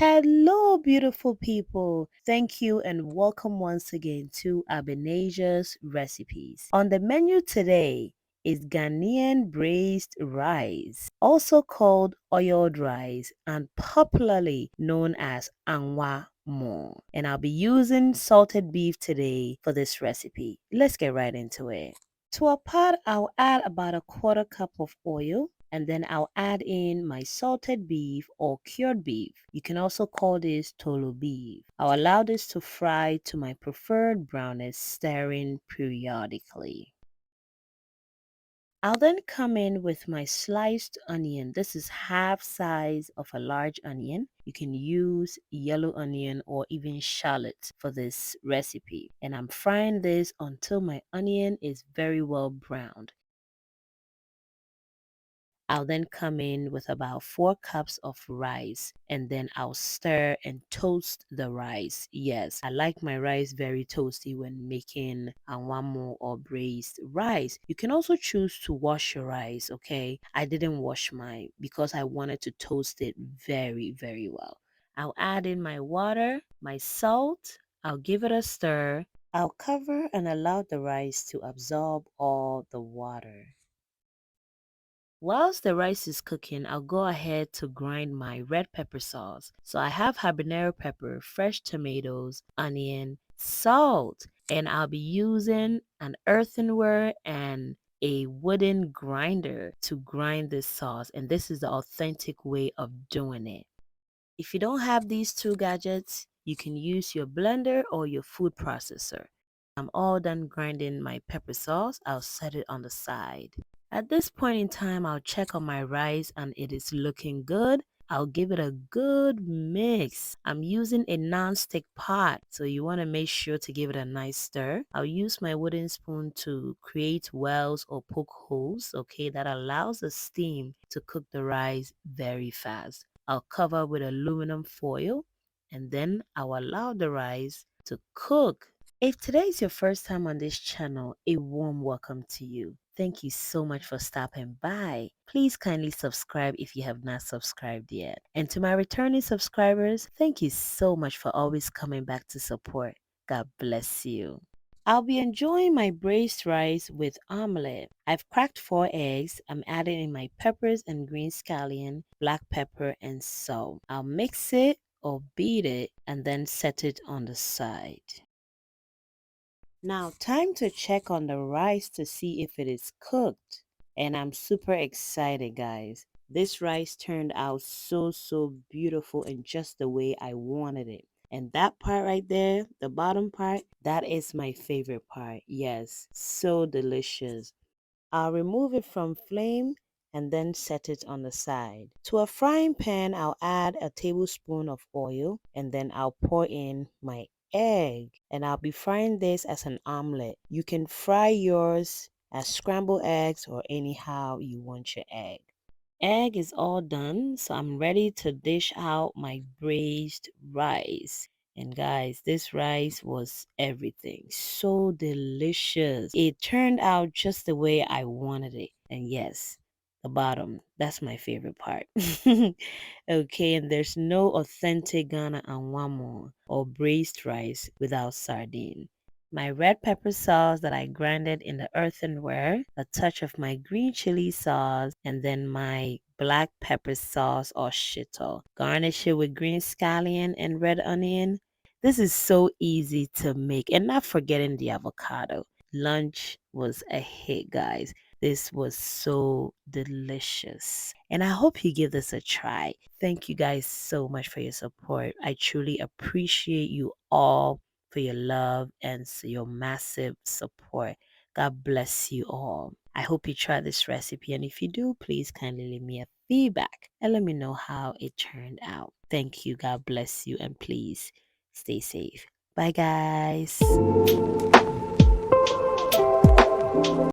Hello, beautiful people. Thank you and welcome once again to Abinasia's Recipes. On the menu today is Ghanaian braised rice, also called oiled rice and popularly known as Angwamo. And I'll be using salted beef today for this recipe. Let's get right into it. To a pot, I'll add about a quarter cup of oil and then I'll add in my salted beef or cured beef. You can also call this Toolo beef. I'll allow this to fry to my preferred brownness, stirring periodically. I'll then come in with my sliced onion. This is half size of a large onion. You can use yellow onion or even shallot for this recipe. And I'm frying this until my onion is very well browned. I'll then come in with about 4 cups of rice and then I'll stir and toast the rice. Yes, I like my rice very toasty when making Angwamo or braised rice. You can also choose to wash your rice, okay? I didn't wash mine because I wanted to toast it very, very well. I'll add in my water, my salt, I'll give it a stir. I'll cover and allow the rice to absorb all the water. Whilst the rice is cooking, I'll go ahead to grind my red pepper sauce. So I have habanero pepper, fresh tomatoes, onion, salt, and I'll be using an earthenware and a wooden grinder to grind this sauce. And this is the authentic way of doing it. If you don't have these two gadgets, you can use your blender or your food processor. I'm all done grinding my pepper sauce. I'll set it on the side. At this point in time, I'll check on my rice and it is looking good. I'll give it a good mix. I'm using a non-stick pot, so you want to make sure to give it a nice stir. I'll use my wooden spoon to create wells or poke holes, okay, that allows the steam to cook the rice very fast. I'll cover with aluminum foil and then I'll allow the rice to cook. If today is your first time on this channel, a warm welcome to you. Thank you so much for stopping by. Please kindly subscribe if you have not subscribed yet. And to my returning subscribers, thank you so much for always coming back to support. God bless you. I'll be enjoying my braised rice with omelette. I've cracked 4 eggs. I'm adding in my peppers and green scallion, black pepper, and salt. I'll mix it or beat it and then set it on the side. Now, time to check on the rice to see if it is cooked. And I'm super excited, guys. This rice turned out so beautiful and just the way I wanted it. And that part right there, the bottom part, that is my favorite part. Yes, so delicious. I'll remove it from flame and then set it on the side. To a frying pan, I'll add a tablespoon of oil and then I'll pour in my egg and I'll be frying this as an omelette. You can fry yours as scrambled eggs or anyhow you want your egg. Egg is all done, so I'm ready to dish out my braised rice. And guys, this rice was everything. So delicious. It turned out just the way I wanted it. And yes, the bottom, that's my favorite part. Okay, and there's no authentic Ghana Angwamo or braised rice without sardine. My red pepper sauce that I grinded in the earthenware, a touch of my green chili sauce, and then my black pepper sauce or shito. Garnish it with green scallion and red onion. This is so easy to make, and not forgetting the avocado. Lunch was a hit, guys. This was so delicious. And I hope you give this a try. Thank you guys so much for your support. I truly appreciate you all for your love and your massive support. God bless you all. I hope you try this recipe, and if you do, please kindly leave me a feedback and let me know how it turned out. Thank you. God bless you, and please stay safe. Bye, guys.